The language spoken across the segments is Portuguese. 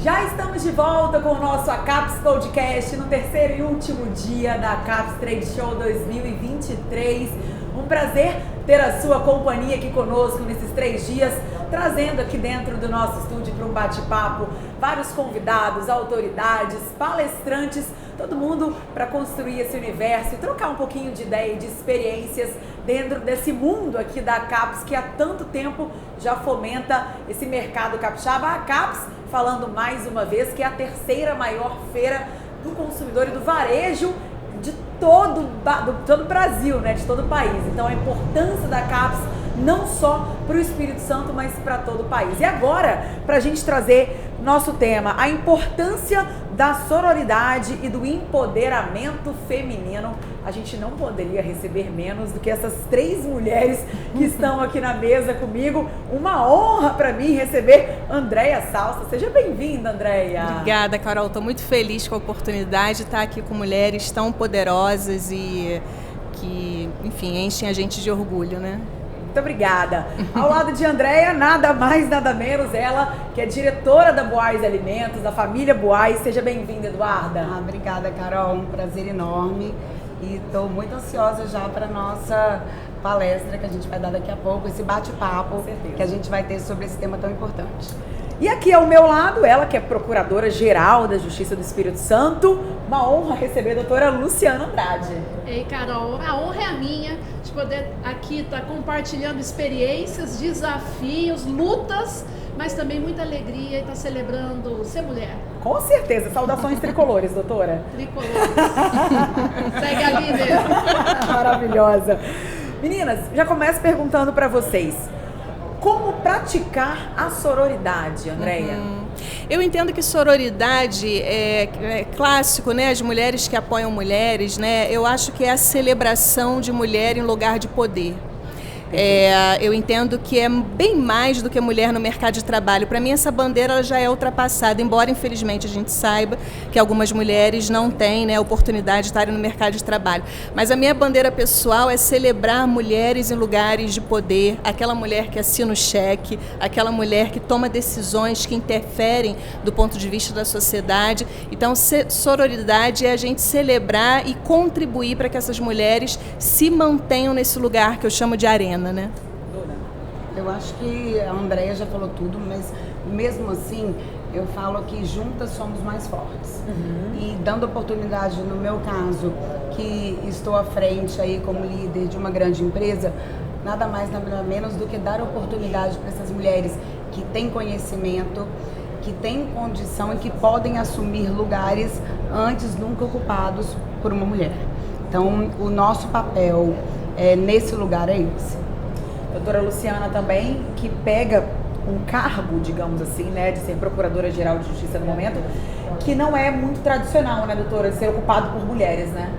Já estamos de volta com o nosso ACAPS Podcast no terceiro e último dia da ACAPS Trade Show 2023. Um prazer ter a sua companhia aqui conosco nesses 3 dias, trazendo aqui dentro do nosso estúdio para um bate-papo vários convidados, autoridades, palestrantes, todo mundo para construir esse universo e trocar um pouquinho de ideia e de experiências dentro desse mundo aqui da ACAPS, que há tanto tempo já fomenta esse mercado capixaba. A ACAPS, falando mais uma vez, que é a terceira maior feira do consumidor e do varejo de todo o Brasil, né? De todo o país. Então a importância da ACAPS não só para o Espírito Santo, mas para todo o país. E agora, para a gente trazer nosso tema, a importância da sororidade e do empoderamento feminino, a gente não poderia receber menos do que essas 3 mulheres que estão aqui na mesa comigo. Uma honra para mim receber Andréia Salsa. Seja bem-vinda, Andréia. Obrigada, Carol. Estou muito feliz com a oportunidade de estar aqui com mulheres tão poderosas e que, enfim, enchem a gente de orgulho, né? Muito obrigada. Ao lado de Andréia, nada mais, nada menos, ela que é diretora da Boais Alimentos, da família Boais. Seja bem-vinda, Eduarda. Obrigada, Carol. Um prazer enorme. E estou muito ansiosa já para a nossa palestra que a gente vai dar daqui a pouco, esse bate-papo que a gente vai ter sobre esse tema tão importante. E aqui ao meu lado, ela que é Procuradora-Geral da Justiça do Espírito Santo, uma honra receber a doutora Luciana Andrade. Ei, Carol, a honra é a minha de poder aqui estar compartilhando experiências, desafios, lutas, mas também muita alegria e estar celebrando ser mulher. Com certeza. Saudações tricolores, doutora. Tricolores. Segue a líder. Maravilhosa. Meninas, já começo perguntando para vocês. Como praticar a sororidade, Andréia? Eu entendo que sororidade é clássico, né? As mulheres que apoiam mulheres, né? Eu acho que é a celebração de mulher em lugar de poder. Eu entendo que é bem mais do que mulher no mercado de trabalho. Para mim, essa bandeira ela já é ultrapassada, embora, infelizmente, a gente saiba que algumas mulheres não têm, né, a oportunidade de estarem no mercado de trabalho. Mas a minha bandeira pessoal é celebrar mulheres em lugares de poder, aquela mulher que assina o cheque, aquela mulher que toma decisões que interferem do ponto de vista da sociedade. Então, sororidade é a gente celebrar e contribuir para que essas mulheres se mantenham nesse lugar que eu chamo de arena. Né? Eu acho que a Andréia já falou tudo, mas mesmo assim eu falo que juntas somos mais fortes. E dando oportunidade, no meu caso, que estou à frente aí como líder de uma grande empresa, nada mais, nada menos do que dar oportunidade para essas mulheres que têm conhecimento, que têm condição e que podem assumir lugares antes nunca ocupados por uma mulher. Então, o nosso papel nesse lugar é esse. Doutora Luciana também, que pega um cargo, digamos assim, né, de ser Procuradora-Geral de Justiça no momento, que não é muito tradicional, né, doutora, de ser ocupado por mulheres, né?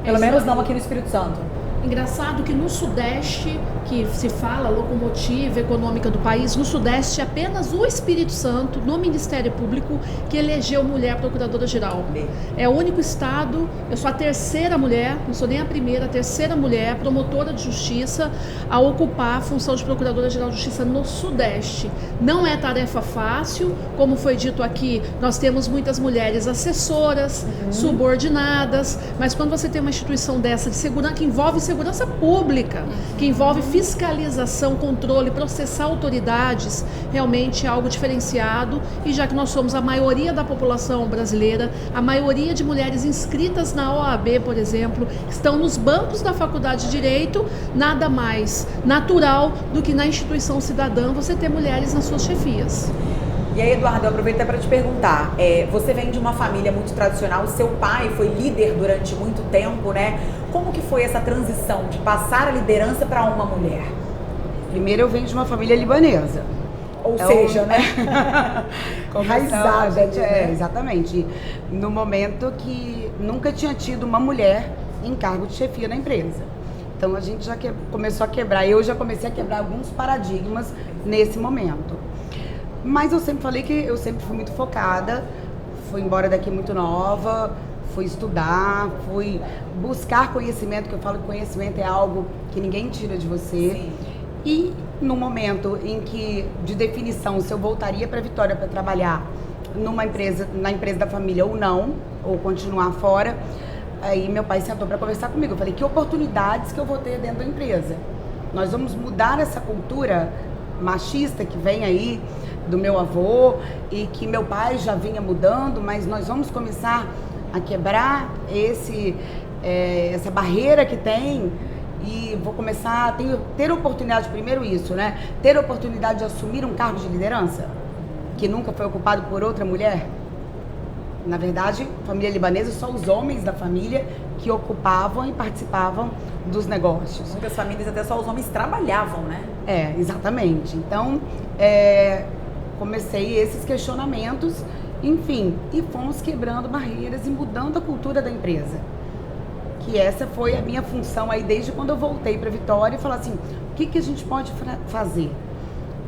Pelo menos não aqui no Espírito Santo. Engraçado que no Sudeste, que se fala locomotiva econômica do país, no Sudeste apenas o Espírito Santo, no Ministério Público, que elegeu mulher procuradora-geral. É o único estado, eu sou a terceira mulher, não sou nem a primeira, a terceira mulher promotora de justiça a ocupar a função de procuradora-geral de justiça no Sudeste. Não é tarefa fácil, como foi dito aqui, nós temos muitas mulheres assessoras, subordinadas, mas quando você tem uma instituição dessa de segurança, que envolve segurança pública, que envolve fiscalização, controle, processar autoridades, realmente é algo diferenciado. E já que nós somos a maioria da população brasileira, a maioria de mulheres inscritas na OAB, por exemplo, estão nos bancos da Faculdade de Direito, nada mais natural do que na instituição cidadã você ter mulheres nas suas chefias. E aí, Eduardo, eu aproveito para te perguntar, você vem de uma família muito tradicional, seu pai foi líder durante muito tempo, né? Como que foi essa transição de passar a liderança para uma mulher? Primeiro eu venho de uma família libanesa. Ou seja, né? Enraizada, né? Exatamente. No momento que nunca tinha tido uma mulher em cargo de chefia na empresa. Então a gente já começou a quebrar, eu já comecei a quebrar alguns paradigmas nesse momento. Mas eu sempre falei que eu sempre fui muito focada, fui embora daqui muito nova, fui estudar, fui buscar conhecimento, que eu falo que conhecimento é algo que ninguém tira de você. Sim. E no momento em que, de definição, se eu voltaria para Vitória para trabalhar na empresa da família ou não, ou continuar fora. Aí meu pai sentou para conversar comigo. Eu falei, que oportunidades que eu vou ter dentro da empresa? Nós vamos mudar essa cultura machista que vem aí do meu avô e que meu pai já vinha mudando, mas nós vamos começar a quebrar essa barreira que tem e vou começar a ter oportunidade, primeiro isso, né? Ter oportunidade de assumir um cargo de liderança que nunca foi ocupado por outra mulher. Na verdade, família libanesa, só os homens da família que ocupavam e participavam dos negócios. Muitas famílias até só os homens trabalhavam, né? Exatamente. Então, comecei esses questionamentos, enfim, e fomos quebrando barreiras e mudando a cultura da empresa. Que essa foi a minha função aí desde quando eu voltei para Vitória e falar assim, o que a gente pode fazer?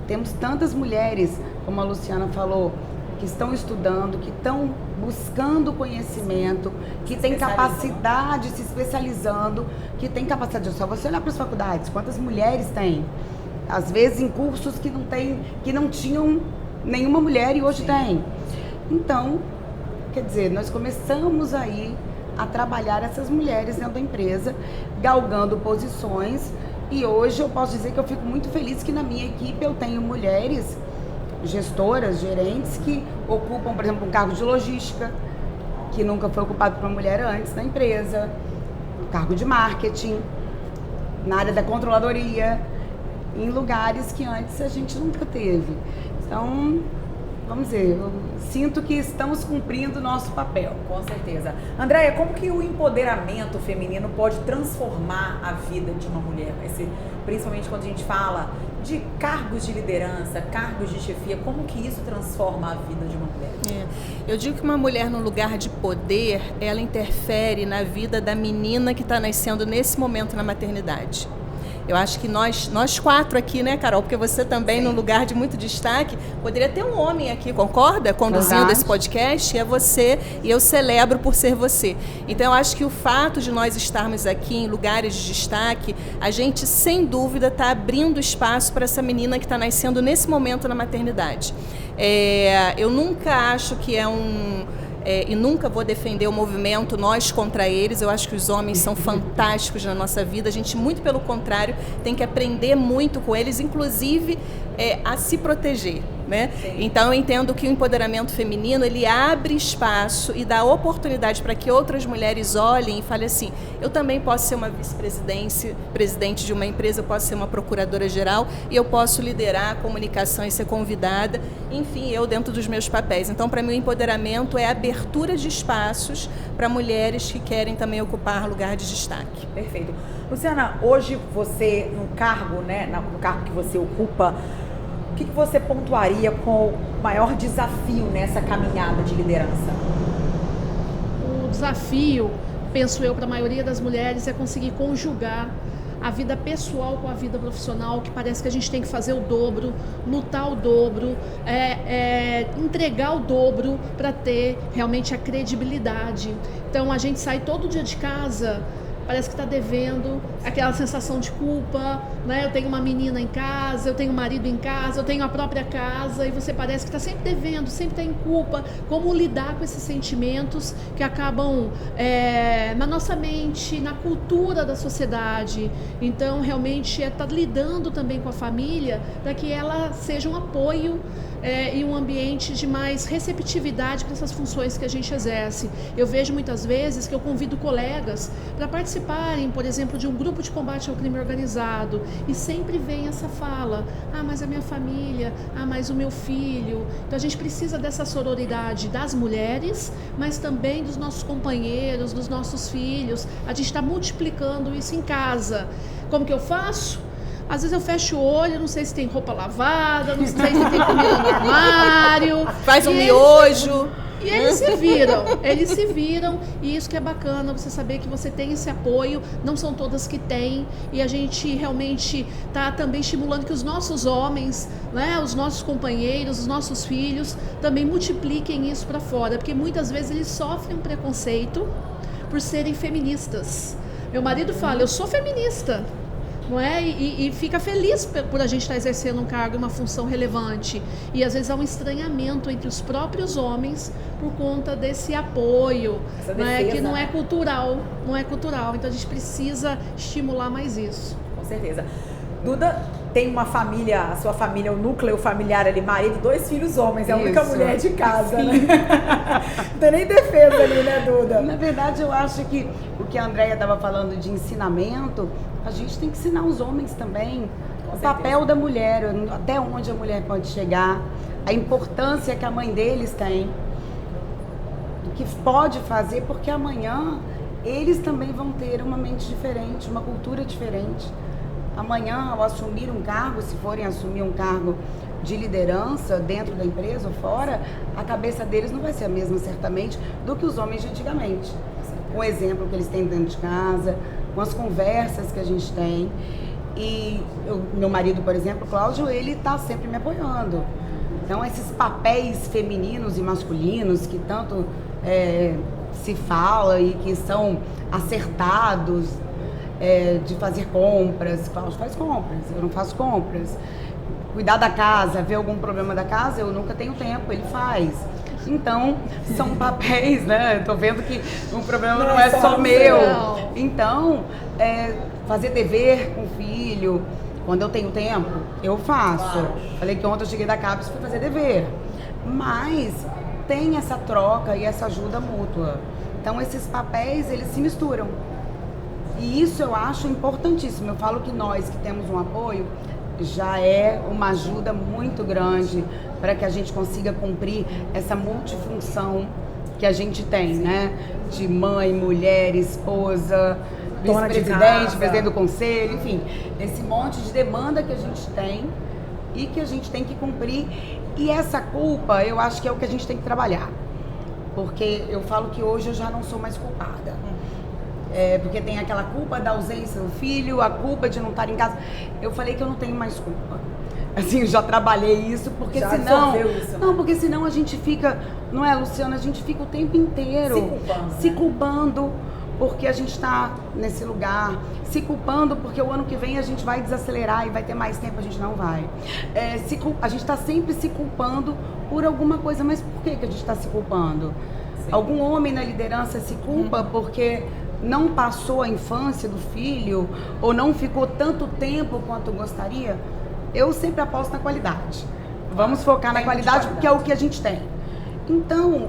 Temos tantas mulheres, como a Luciana falou, que estão estudando, que estão buscando conhecimento, que têm capacidade, se especializando, que têm capacidade. Só você olhar para as faculdades, quantas mulheres têm? Às vezes em cursos que não tinham nenhuma mulher e hoje tem. Então, quer dizer, nós começamos aí a trabalhar essas mulheres dentro da empresa, galgando posições, e hoje eu posso dizer que eu fico muito feliz que na minha equipe eu tenho mulheres gestoras, gerentes que ocupam, por exemplo, um cargo de logística, que nunca foi ocupado por uma mulher antes na empresa, um cargo de marketing, na área da controladoria, em lugares que antes a gente nunca teve. Então, vamos dizer, eu sinto que estamos cumprindo o nosso papel. Com certeza. Andréia, como que o empoderamento feminino pode transformar a vida de uma mulher? Principalmente quando a gente fala de cargos de liderança, cargos de chefia, como que isso transforma a vida de uma mulher? Eu digo que uma mulher no lugar de poder, ela interfere na vida da menina que está nascendo nesse momento na maternidade. Eu acho que nós quatro aqui, né, Carol? Porque você também, num lugar de muito destaque, poderia ter um homem aqui, concorda? Conduzindo esse podcast, é você, e eu celebro por ser você. Então, eu acho que o fato de nós estarmos aqui em lugares de destaque, a gente, sem dúvida, está abrindo espaço para essa menina que está nascendo nesse momento na maternidade. Eu nunca acho que e nunca vou defender o movimento nós contra eles. Eu acho que os homens são fantásticos na nossa vida. A gente, muito pelo contrário, tem que aprender muito com eles, inclusive a se proteger, né? Então eu entendo que o empoderamento feminino, ele abre espaço e dá oportunidade para que outras mulheres olhem e falem assim, eu também posso ser uma vice-presidente de uma empresa, eu posso ser uma procuradora-geral e eu posso liderar a comunicação e ser convidada, enfim, eu dentro dos meus papéis. Então, para mim, o empoderamento é a abertura de espaços para mulheres que querem também ocupar lugar de destaque. Perfeito. Luciana, hoje você, no cargo, né, no cargo que você ocupa, o que você pontuaria com o maior desafio nessa caminhada de liderança? O desafio, penso eu, para a maioria das mulheres é conseguir conjugar a vida pessoal com a vida profissional, que parece que a gente tem que fazer o dobro, lutar o dobro, entregar o dobro para ter realmente a credibilidade. Então a gente sai todo dia de casa, parece que está devendo, aquela sensação de culpa, né? Eu tenho uma menina em casa, eu tenho um marido em casa, eu tenho a própria casa, e você parece que está sempre devendo, sempre está em culpa. Como lidar com esses sentimentos que acabam na nossa mente, na cultura da sociedade. Então, realmente, estar lidando também com a família para que ela seja um apoio e um ambiente de mais receptividade para essas funções que a gente exerce. Eu vejo muitas vezes que eu convido colegas para participarem, por exemplo, de um grupo de combate ao crime organizado, e sempre vem essa fala, mas a minha família, mas o meu filho. Então a gente precisa dessa sororidade das mulheres, mas também dos nossos companheiros, dos nossos filhos. A gente está multiplicando isso em casa. Como que eu faço? Às vezes eu fecho o olho, não sei se tem roupa lavada, não sei se tem comida no armário. Faz um miojo. E eles se viram, e isso que é bacana, você saber que você tem esse apoio, não são todas que têm, e a gente realmente está também estimulando que os nossos homens, né, os nossos companheiros, os nossos filhos, também multipliquem isso para fora, porque muitas vezes eles sofrem um preconceito por serem feministas. Meu marido fala, eu sou feminista, não é? E fica feliz por a gente estar exercendo um cargo e uma função relevante. E às vezes há um estranhamento entre os próprios homens por conta desse apoio, né? Que não é cultural, não é cultural. Então a gente precisa estimular mais isso. Com certeza. Duda tem uma família, a sua família, o núcleo familiar ali, marido, 2 filhos homens, é a única mulher de casa, né? Não tem nem defesa ali, né, Duda? Na verdade, eu acho que o que a Andréia estava falando de ensinamento, a gente tem que ensinar os homens também o papel da mulher, até onde a mulher pode chegar, a importância que a mãe deles tem, do que pode fazer, porque amanhã eles também vão ter uma mente diferente, uma cultura diferente. Amanhã, ao assumir um cargo, se forem assumir um cargo de liderança dentro da empresa ou fora, a cabeça deles não vai ser a mesma, certamente, do que os homens de antigamente. O exemplo que eles têm dentro de casa, com as conversas que a gente tem. E meu marido, por exemplo, Cláudio, ele está sempre me apoiando. Então, esses papéis femininos e masculinos que tanto se fala e que são acertados, de fazer compras, Cláudio faz compras, eu não faço compras. Cuidar da casa, ver algum problema da casa, eu nunca tenho tempo, ele faz. Então, são papéis, né? Eu tô vendo que o problema não é só meu. Então, fazer dever com o filho, quando eu tenho tempo, eu faço. Claro. Falei que ontem eu cheguei da CAPES e fui fazer dever. Mas tem essa troca e essa ajuda mútua. Então, esses papéis, eles se misturam. E isso eu acho importantíssimo. Eu falo que nós que temos um apoio, já é uma ajuda muito grande para que a gente consiga cumprir essa multifunção que a gente tem, né? De mãe, mulher, esposa, vice-presidente, presidente do conselho, enfim. Esse monte de demanda que a gente tem e que a gente tem que cumprir. E essa culpa, eu acho que é o que a gente tem que trabalhar. Porque eu falo que hoje eu já não sou mais culpada. Porque tem aquela culpa da ausência do filho, a culpa de não estar em casa. Eu falei que eu não tenho mais culpa. Assim, eu já trabalhei isso, porque já senão... Isso, né? Não, porque senão a gente fica... Não é, Luciana? A gente fica o tempo inteiro se culpando porque a gente está nesse lugar, se culpando porque o ano que vem a gente vai desacelerar e vai ter mais tempo, a gente não vai. A gente está sempre se culpando por alguma coisa, mas por que a gente está se culpando? Sim. Algum homem na liderança se culpa porque não passou a infância do filho ou não ficou tanto tempo quanto gostaria? Eu sempre aposto na qualidade. Vamos focar na qualidade porque é o que a gente tem. Então,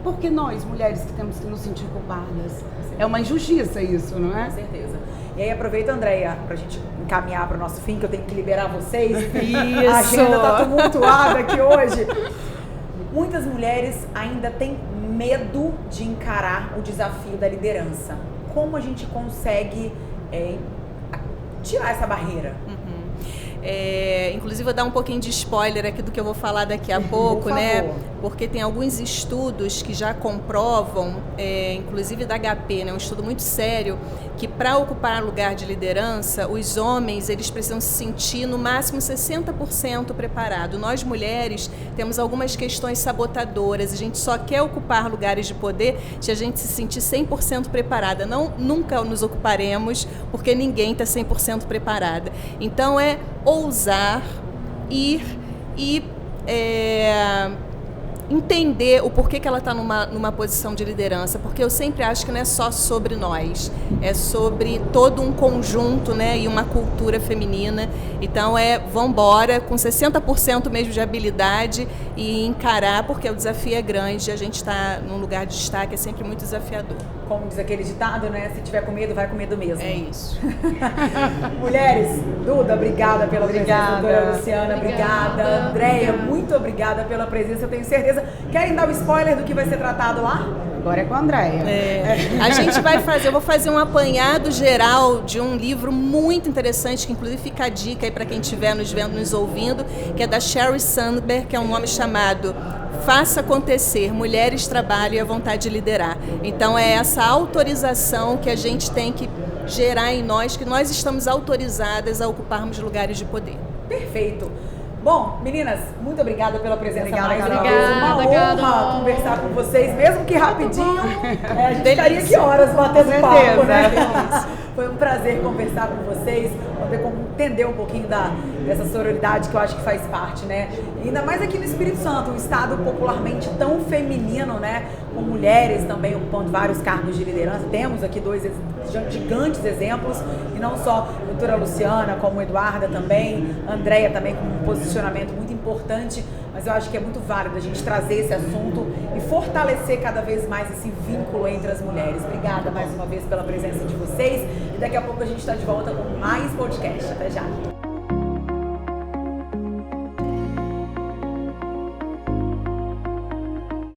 por que nós, mulheres, que temos que nos sentir culpadas? É uma injustiça isso, não é? Com certeza. E aí aproveita, Andréia, pra gente encaminhar para o nosso fim, que eu tenho que liberar vocês. Isso. A agenda tá tumultuada aqui hoje. Muitas mulheres ainda têm medo de encarar o desafio da liderança. Como a gente consegue tirar essa barreira? Inclusive, vou dar um pouquinho de spoiler aqui do que eu vou falar daqui a pouco, né? Porque tem alguns estudos que já comprovam, inclusive da HP, né? Um estudo muito sério, que para ocupar lugar de liderança, os homens, eles precisam se sentir no máximo 60% preparado. Nós, mulheres, temos algumas questões sabotadoras. A gente só quer ocupar lugares de poder se a gente se sentir 100% preparada. Nunca nos ocuparemos, porque ninguém está 100% preparada. Então, ousar, ir e entender o porquê que ela está numa posição de liderança, porque eu sempre acho que não é só sobre nós, é sobre todo um conjunto, né, e uma cultura feminina. Então vambora com 60% mesmo de habilidade e encarar, porque o desafio é grande, a gente está num lugar de destaque, é sempre muito desafiador. Como diz aquele ditado, né? Se tiver com medo, vai com medo mesmo. É isso. Mulheres, Duda, obrigada pela presença. Doutora Luciana, obrigada. Andréia, muito obrigada pela presença. Eu tenho certeza. Querem dar um spoiler do que vai ser tratado lá? Agora é com a Andréia. A gente eu vou fazer um apanhado geral de um livro muito interessante, que inclusive fica a dica aí para quem estiver nos vendo, nos ouvindo, que é da Sheryl Sandberg, que é um nome chamado Faça Acontecer, Mulheres, Trabalho e a Vontade de Liderar. Então é essa autorização que a gente tem que gerar em nós, que nós estamos autorizadas a ocuparmos lugares de poder. Perfeito. Bom, meninas, muito obrigada pela presença mais uma vez. Uma honra conversar com vocês, mesmo que rapidinho. A gente estaria aqui horas batendo papo, né? Foi um prazer conversar com vocês, poder entender um pouquinho dessa sororidade que eu acho que faz parte, né? E ainda mais aqui no Espírito Santo, um estado popularmente tão feminino, né? Com mulheres também ocupando vários cargos de liderança. Temos aqui dois gigantes exemplos, e não só a doutora Luciana, como a Eduarda também, a Andréia também com um posicionamento muito importante, mas eu acho que é muito válido a gente trazer esse assunto e fortalecer cada vez mais esse vínculo entre as mulheres. Obrigada mais uma vez pela presença de vocês, e daqui a pouco a gente está de volta com mais podcast. Até já!